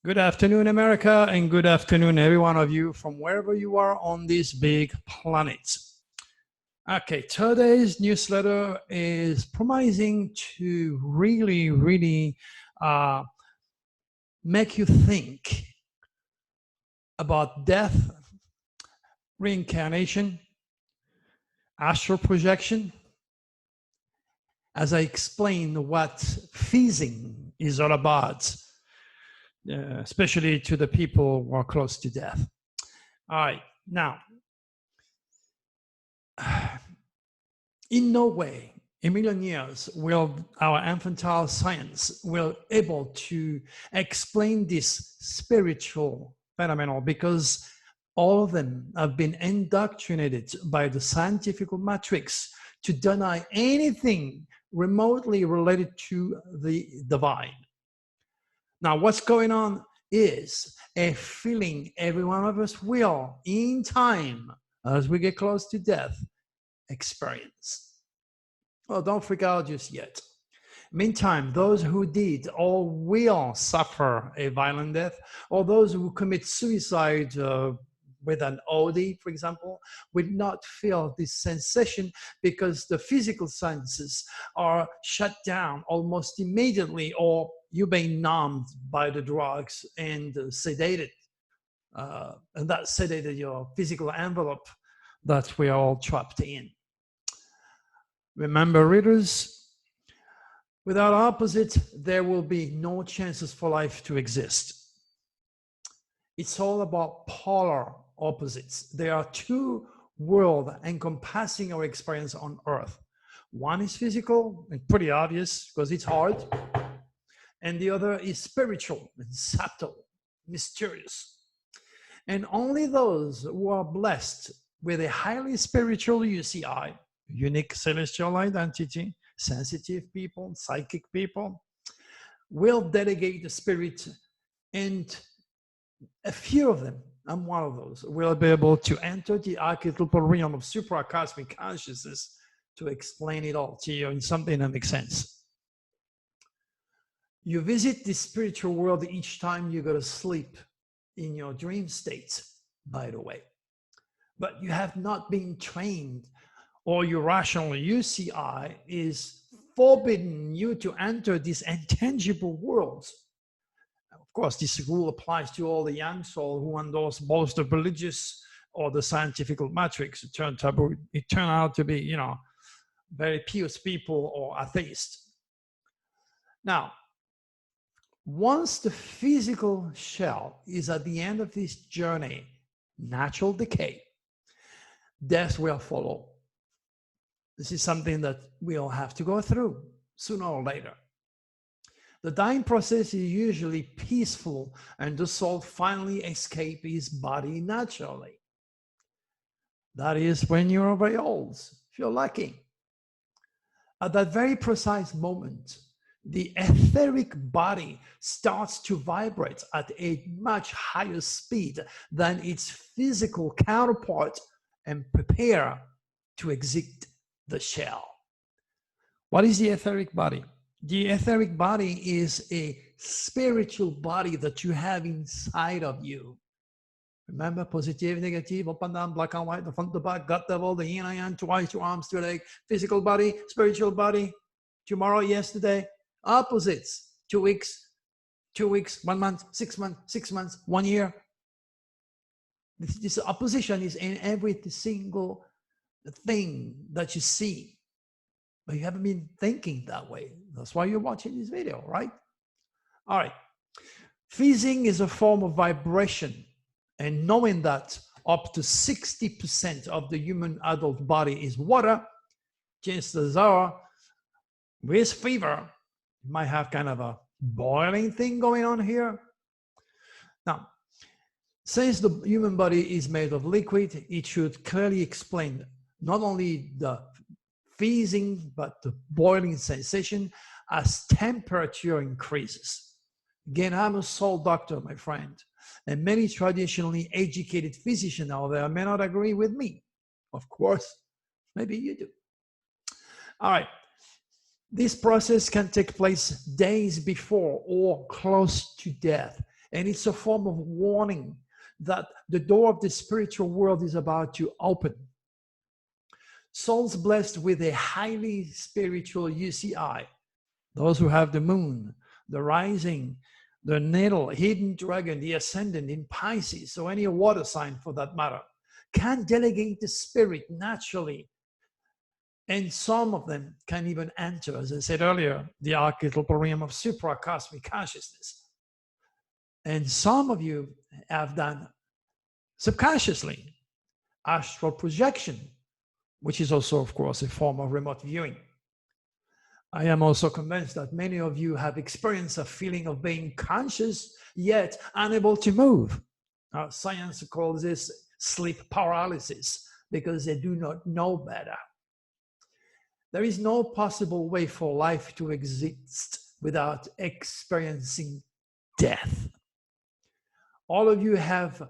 Good afternoon, America, and good afternoon, every one of you from wherever you are on this big planet. Okay, today's newsletter is promising to really uh, make you think about death, reincarnation, astral projection, as I explain what fizzing is all about, especially to the people who are close to death. All right, now, in no way in a million years will our infantile science will able to explain this spiritual phenomenon, because all of them have been indoctrinated by the scientific matrix to deny anything remotely related to the divine. Now, what's going on is a feeling every one of us will, in time, as we get close to death, experience. Well, don't freak out just yet. Meantime, those who did or will suffer a violent death, or those who commit suicide with an OD, for example, will not feel this sensation because the physical senses are shut down almost immediately, or you've been numbed by the drugs and sedated. And that sedated your physical envelope that we are all trapped in. Remember, readers, without opposite, there will be no chances for life to exist. It's all about polar opposites. There are two worlds encompassing our experience on Earth. One is physical and pretty obvious because it's hard, and the other is spiritual and subtle, mysterious. And only those who are blessed with a highly spiritual UCI, unique celestial identity, sensitive people, psychic people, will delegate the spirit, and a few of them, I'm one of those, will be able to enter the archetypal realm of supracosmic consciousness to explain it all to you in something that makes sense. You visit the spiritual world each time you go to sleep in your dream state, by the way. But you have not been trained, or your rational UCI is forbidden you to enter these intangible worlds. Of course, this rule applies to all the young soul who endorse both the religious or the scientific matrix. It turned out to be, very pious people or atheists. Now, once the physical shell is at the end of this journey, natural decay, death will follow. This is something that we all have to go through sooner or later. The dying process is usually peaceful, and the soul finally escapes his body naturally. That is when you're very old, if you're lucky. At that very precise moment, the etheric body starts to vibrate at a much higher speed than its physical counterpart and prepare to exit the shell. What is the etheric body? The etheric body is a spiritual body that you have inside of you. Remember, positive, negative, up and down, black and white, the front, the back, gut, devil, the yin and yang, twice, two arms, two legs, physical body, spiritual body, tomorrow, yesterday, opposites, 2 weeks, 1 month, 6 months, 6 months, 1 year. This opposition is in every single thing that you see, but you haven't been thinking that way. That's why you're watching this video, right? All right. Fizzing is a form of vibration, and knowing that up to 60% of the human adult body is water, chances are, with fever, you might have kind of a boiling thing going on here. Now, since the human body is made of liquid, it should clearly explain not only the fizzing, but the boiling sensation as temperature increases. Again, I'm a soul doctor, my friend, and many traditionally educated physicians out there may not agree with me. Of course, maybe you do. All right. This process can take place days before or close to death, And it's a form of warning that the door of the spiritual world is about to open. Souls blessed with a highly spiritual UCI, those who have the moon, the rising, the natal, hidden dragon, the ascendant in Pisces, or any water sign for that matter, can delegate the spirit naturally. And some of them can even enter, as I said earlier, the archetypal realm of supracosmic consciousness. And some of you have done subconsciously astral projection, which is also, of course, a form of remote viewing. I am also convinced that many of you have experienced a feeling of being conscious, yet unable to move. Science calls this sleep paralysis because they do not know better. There is no possible way for life to exist without experiencing death. All of you have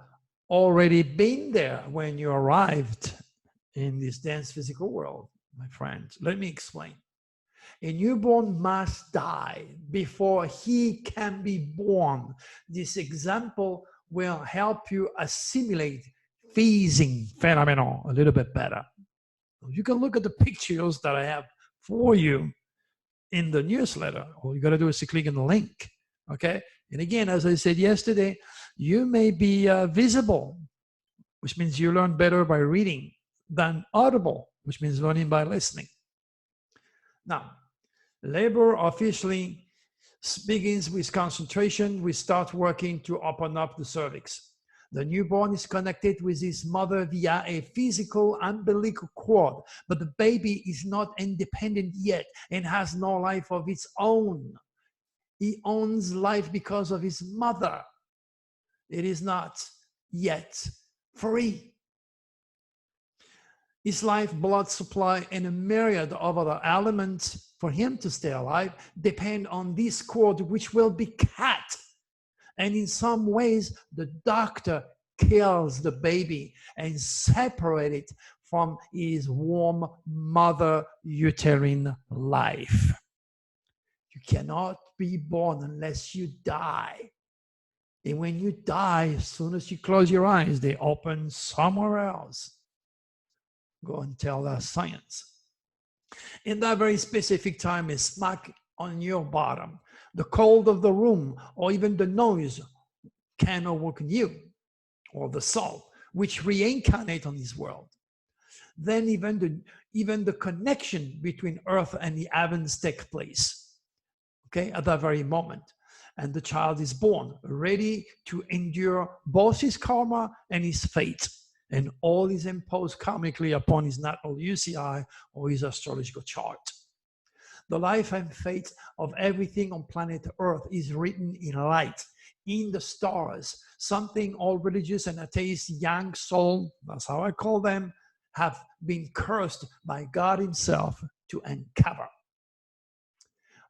already been there when you arrived in this dense physical world, my friends. Let me explain. A newborn must die before he can be born. This example will help you assimilate Fizzing phenomenon a little bit better. You can look at the pictures that I have for you in the newsletter. All you got to do is to click on the link, okay? And again, as I said yesterday, you may be visible, which means you learn better by reading, than audible, which means learning by listening. Now, labor officially begins with concentration. We start working to open up the cervix. The newborn is connected with his mother via a physical umbilical cord, but the baby is not independent yet and has no life of its own. He owns life because of his mother. It is not yet free. His life, blood supply, and a myriad of other elements for him to stay alive depend on this cord, which will be cut. And in some ways, the doctor kills the baby and separates it from his warm mother uterine life. You cannot be born unless you die. And when you die, as soon as you close your eyes, they open somewhere else. Go and tell that science. In that very specific time is smack on your bottom. The cold of the room or even the noise can awaken you, or the soul, which reincarnate on this world. Then even the connection between earth and the heavens take place, okay, at that very moment. And the child is born, ready to endure both his karma and his fate. And all is imposed karmically upon his natural UCI or his astrological chart. The life and fate of everything on planet Earth is written in light, in the stars. Something all religious and atheist young soul, that's how I call them, have been cursed by God himself to uncover.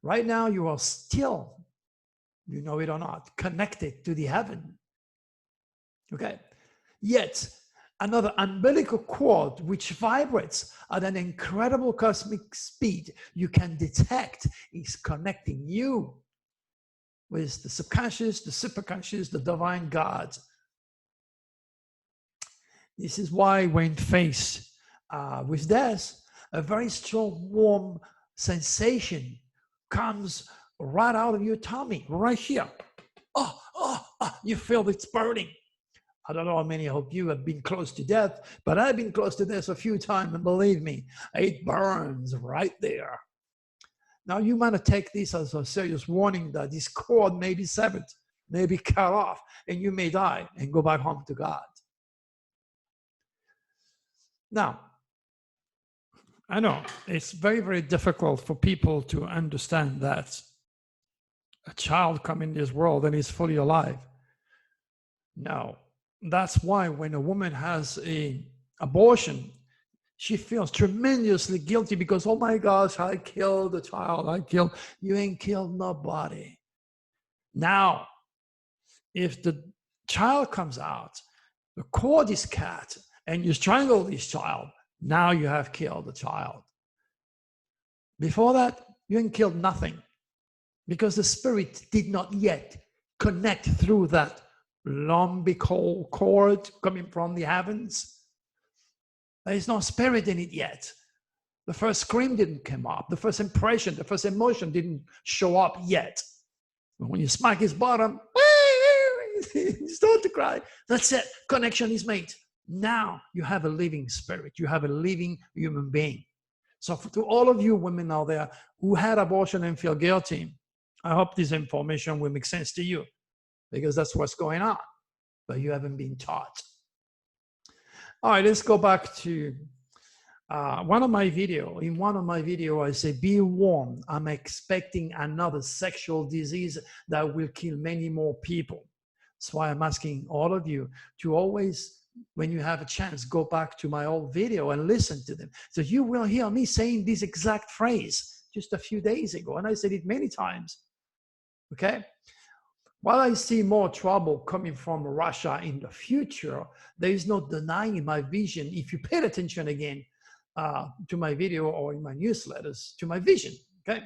Right now, you are still, you know it or not, connected to the heaven. Okay? Yet, another umbilical cord which vibrates at an incredible cosmic speed you can detect is connecting you with the subconscious, the superconscious, the divine God. This is why when faced with death, a very strong warm sensation comes right out of your tummy, right here. You feel it's burning. I don't know how many of you have been close to death, but I've been close to death a few times, and believe me, it burns right there. Now, you might take this as a serious warning that this cord may be severed, may be cut off, and you may die and go back home to God. Now, I know it's very, very difficult for people to understand that a child comes in this world and is fully alive. No. That's why when a woman has an abortion, she feels tremendously guilty because, oh my gosh, I killed the child. You ain't killed nobody. Now, if the child comes out, the cord is cut, and you strangle this child, now you have killed the child. Before that, you ain't killed nothing because the spirit did not yet connect through that umbilical cord coming from the heavens. There is no spirit in it yet. The first scream didn't come up. The first impression, the first emotion didn't show up yet. But when you smack his bottom, you start to cry. That's it. Connection is made. Now you have a living spirit. You have a living human being. So to all of you women out there who had abortion and feel guilty, I hope this information will make sense to you, because that's what's going on, but you haven't been taught. All right, let's go back to one of my video. In one of my video, I say, be warned, I'm expecting another sexual disease that will kill many more people. That's why I'm asking all of you to always, when you have a chance, go back to my old video and listen to them. So you will hear me saying this exact phrase just a few days ago, and I said it many times, okay? While I see more trouble coming from Russia in the future, there is no denying my vision. If you paid attention again to my video or in my newsletters, to my vision, okay?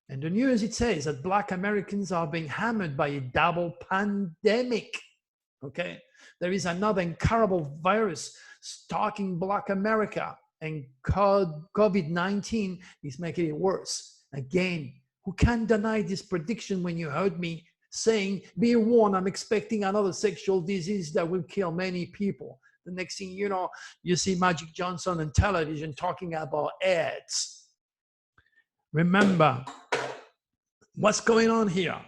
And the news, it says that Black Americans are being hammered by a double pandemic, okay? There is another incurable virus stalking Black America, and COVID-19 is making it worse. Again, who can deny this prediction when you heard me saying, be warned, I'm expecting another sexual disease that will kill many people. The next thing you know, you see Magic Johnson on television talking about AIDS. Remember what's going on here.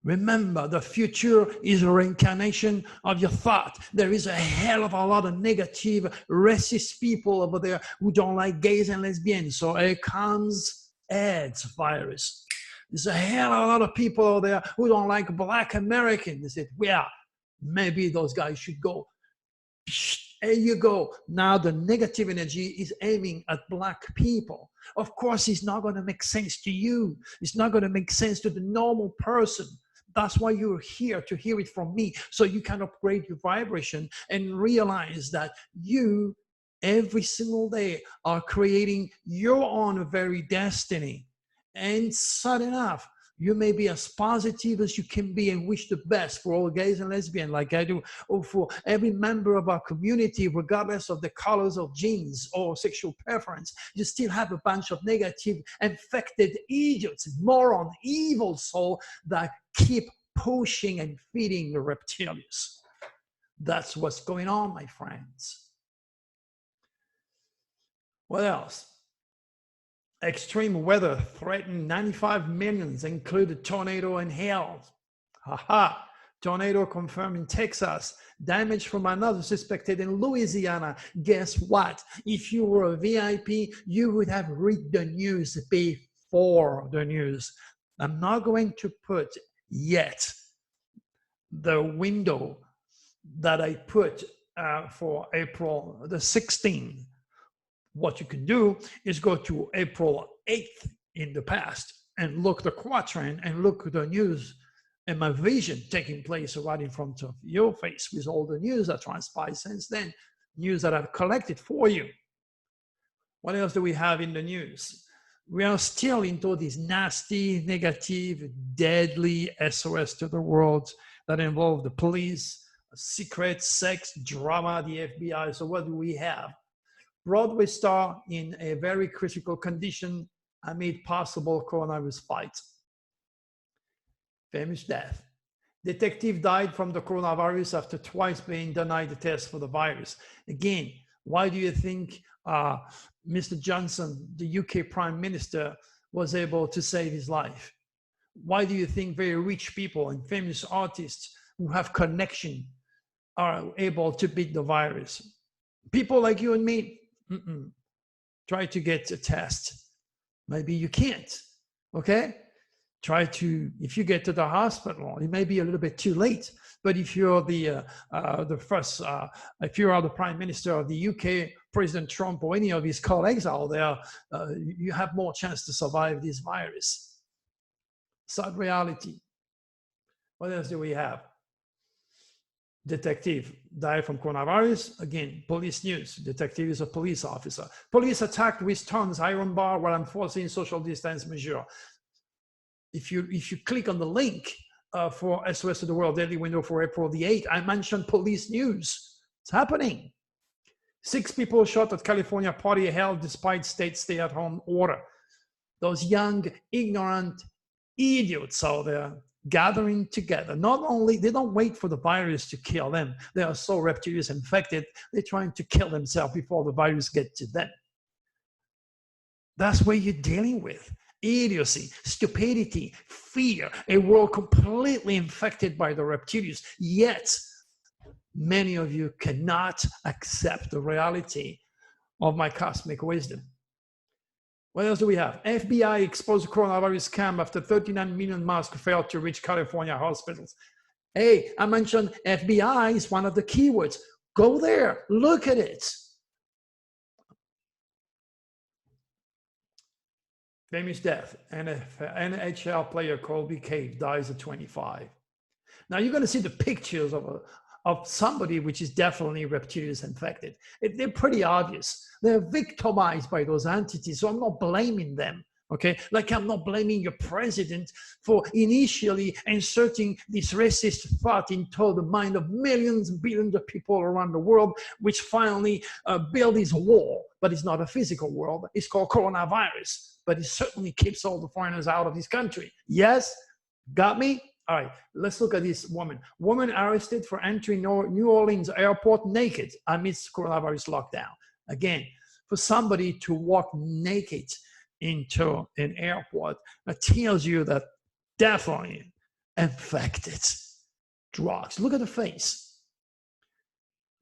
Remember, the future is a reincarnation of your thought. There is a hell of a lot of negative, racist people over there who don't like gays and lesbians. So here comes AIDS virus. There's a hell of a lot of people out there who don't like Black Americans. They said, well, maybe those guys should go. There you go. Now the negative energy is aiming at Black people. Of course, it's not going to make sense to you. It's not going to make sense to the normal person. That's why you're here, to hear it from me, so you can upgrade your vibration and realize that you, every single day, are creating your own very destiny. And sad enough, you may be as positive as you can be and wish the best for all gays and lesbians like I do, or for every member of our community, regardless of the colors of genes or sexual preference. You still have a bunch of negative, infected idiots, moron, evil soul that keep pushing and feeding the reptilians. That's what's going on, my friends. What else? Extreme weather threatened 95 millions, included tornado and hail. Haha, tornado confirmed in Texas. Damage from another suspected in Louisiana. Guess what? If you were a VIP, you would have read the news before the news. I'm not going to put yet the window that I put for April the 16th. What you can do is go to April 8th in the past and look the quatrain and look at the news and my vision taking place right in front of your face with all the news that transpired since then, news that I've collected for you. What else do we have in the news? We are still into this nasty, negative, deadly SOS to the world that involve the police, secret, sex, drama, the FBI. So what do we have? Broadway star in a very critical condition amid possible coronavirus fight. Famous death. Detective died from the coronavirus after twice being denied the test for the virus. Again, why do you think Mr. Johnson, the UK Prime Minister, was able to save his life? Why do you think very rich people and famous artists who have connection are able to beat the virus? People like you and me, try to get a test. Maybe you can't, okay? Try to, if you get to the hospital, it may be a little bit too late, but if you're if you are the Prime Minister of the UK, President Trump, or any of his colleagues out there, you have more chance to survive this virus. Sad reality. What else do we have? Detective died from coronavirus. Again, police news. Detective is a police officer. Police attacked with tons iron bar while enforcing social distance measure. If you click on the link for SOS of the World Daily Window for April the 8th. I mentioned police news. It's happening. 6 people shot at California party held despite state stay-at-home order. Those young, ignorant idiots out there gathering together. Not only, they don't wait for the virus to kill them. They are so reptilian infected, they're trying to kill themselves before the virus gets to them. That's what you're dealing with. Idiocy, stupidity, fear, a world completely infected by the reptilians. Yet, many of you cannot accept the reality of my cosmic wisdom. What else do we have? FBI exposed coronavirus scam after 39 million masks failed to reach California hospitals. Hey, I mentioned FBI is one of the keywords. Go there, look at it. Famous death, NHL player Colby Cave dies at 25. Now you're going to see the pictures of somebody which is definitely reptilian infected. They're pretty obvious. They're victimized by those entities, so I'm not blaming them, okay? Like I'm not blaming your president for initially inserting this racist thought into the mind of millions and billions of people around the world, which finally built this wall, but it's not a physical world. It's called coronavirus, but it certainly keeps all the foreigners out of this country. Yes? Got me? All right, let's look at this woman. Woman arrested for entering New Orleans airport naked amidst coronavirus lockdown. Again, for somebody to walk naked into an airport, that tells you that definitely infected drugs. Look at the face.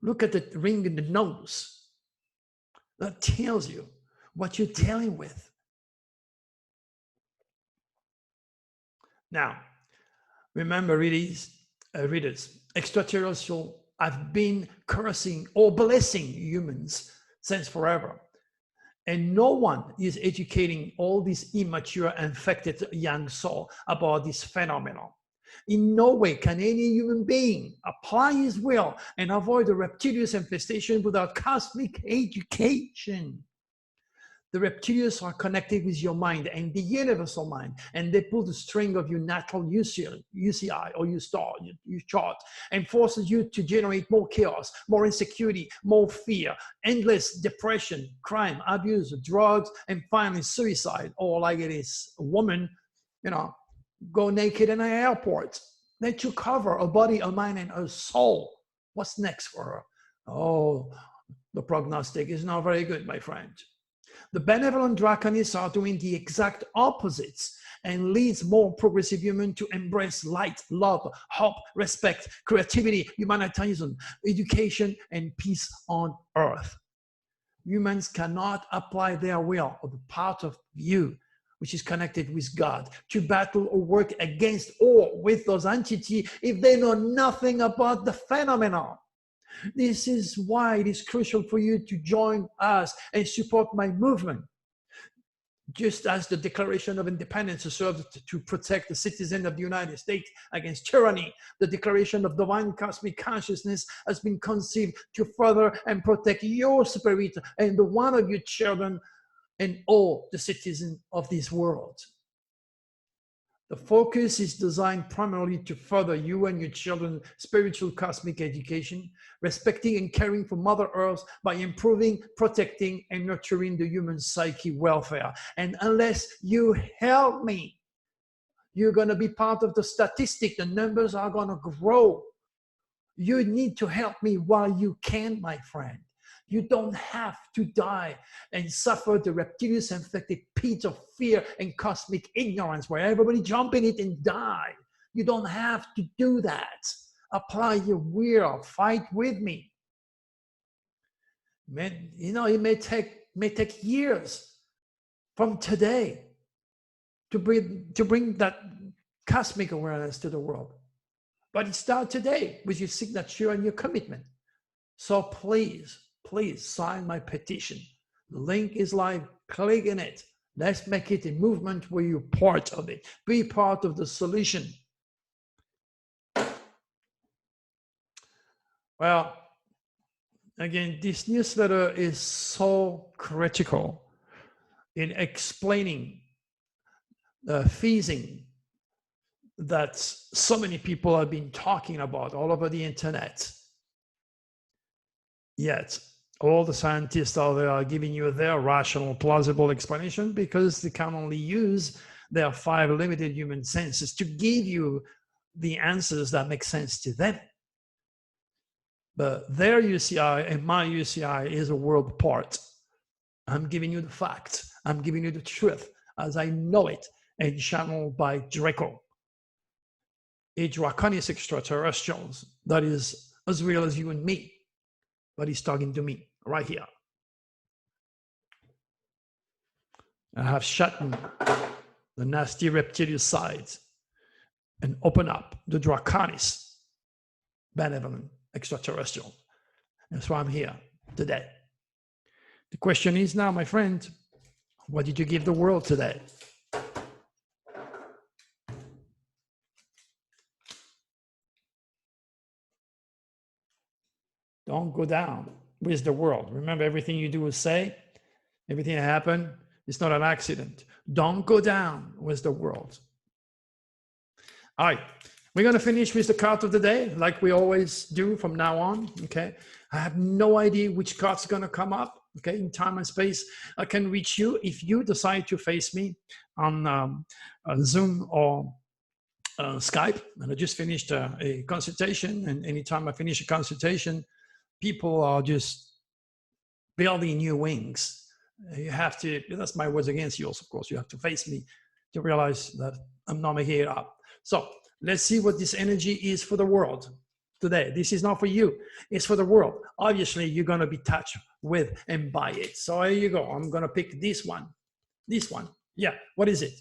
Look at the ring in the nose. That tells you what you're dealing with. Now, remember, readers, extraterrestrials have been cursing or blessing humans since forever. And no one is educating all these immature, infected young souls about this phenomenon. In no way can any human being apply his will and avoid the reptilian infestation without cosmic education. The reptilians are connected with your mind and the universal mind, and they pull the string of your natural UCI or your star, your chart, and forces you to generate more chaos, more insecurity, more fear, endless depression, crime, abuse, drugs, and finally suicide. Or like it is a woman, go naked in an airport. Then to cover a body, a mind, and a soul. What's next for her? Oh, the prognostic is not very good, my friend. The benevolent draconists are doing the exact opposites and leads more progressive humans to embrace light, love, hope, respect, creativity, humanitarianism, education, and peace on earth. Humans cannot apply their will or the part of you, which is connected with God, to battle or work against or with those entities if they know nothing about the phenomenon. This is why it is crucial for you to join us and support my movement. Just as the Declaration of Independence served to protect the citizens of the United States against tyranny, the Declaration of Divine Cosmic Consciousness has been conceived to further and protect your spirit and the one of your children and all the citizens of this world. The focus is designed primarily to further you and your children's spiritual cosmic education, respecting and caring for Mother Earth by improving, protecting, and nurturing the human psyche welfare. And unless you help me, you're going to be part of the statistic. The numbers are going to grow. You need to help me while you can, my friend. You don't have to die and suffer the reptilian infected pit of fear and cosmic ignorance where everybody jump in it and die. You don't have to do that. Apply your will, fight with me. Man, it may take years from today to bring that cosmic awareness to the world. But it starts today with your signature and your commitment. So please sign my petition. The link is live. Click in it. Let's make it a movement where you're part of it. Be part of the solution. Well, again, this newsletter is so critical in explaining the fizzing, that so many people have been talking about all over the internet. Yet, all the scientists out there are giving you their rational, plausible explanation because they can only use their 5 limited human senses to give you the answers that make sense to them. But their UCI and my UCI is a world apart. I'm giving you the facts. I'm giving you the truth as I know it and channeled by Draco, a Draconis extraterrestrial that is as real as you and me, but he's talking to me right here. I have shut the nasty reptilian side and open up the Draconis benevolent extraterrestrial. That's why I'm here today. The question is now, my friend, what did you give the world today? Don't go down with the world. Remember, everything you do is say, everything that happened, it's not an accident. Don't go down with the world. All right, we're going to finish with the card of the day, like we always do from now on, okay? I have no idea which card's going to come up, okay? In time and space, I can reach you if you decide to face me on Zoom or Skype. And I just finished a consultation, and anytime I finish a consultation, people are just building new wings. You have to, that's my words against yours, of course. You have to face me to realize that I'm not making it up. So let's see what this energy is for the world today. This is not for you, it's for the world. Obviously, you're going to be touched with and by it. So here you go. I'm going to pick this one. This one. Yeah, what is it?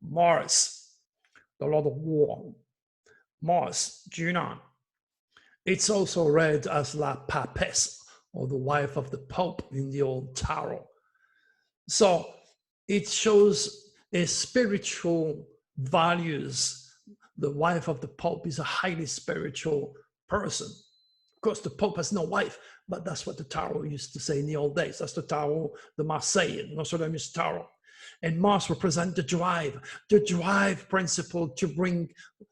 Mars, the Lord of War. Mars, Junon. It's also read as La Papesse, or the wife of the Pope in the old tarot. So it shows a spiritual values. The wife of the Pope is a highly spiritual person. Of course, the Pope has no wife, but that's what the tarot used to say in the old days. That's the tarot, the Marseille, Nostradamus tarot. And Mars represents the drive principle to bring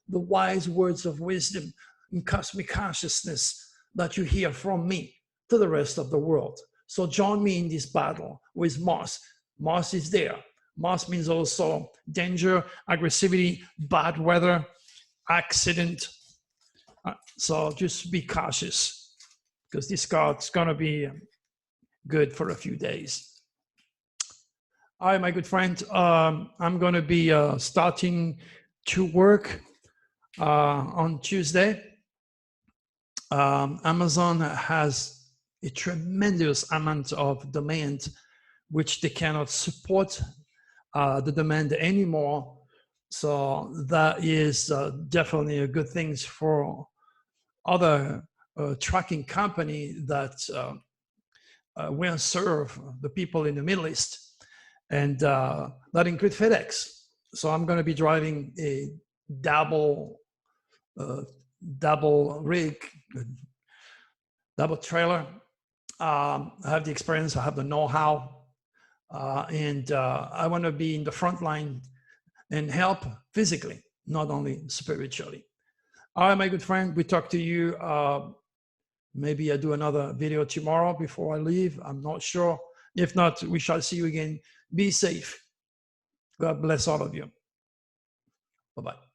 the wise words of wisdom in cosmic consciousness that you hear from me to the rest of the world. So join me in this battle with Mars. Mars is there. Mars means also danger, aggressivity, bad weather, accident. So just be cautious because this card's going to be good for a few days. All right, my good friend, I'm going to be starting to work on Tuesday. Amazon has a tremendous amount of demand, which they cannot support the demand anymore. So that is definitely a good thing for other trucking company that will serve the people in the Middle East, and that includes FedEx. So I'm going to be driving a double rig, double trailer. I have the experience, I have the know-how, and I want to be in the front line and help physically, not only spiritually. All right, my good friend, we talk to you. Maybe I do another video tomorrow before I leave. I'm not sure. If not, we shall see you again. Be safe. God bless all of you. Bye-bye.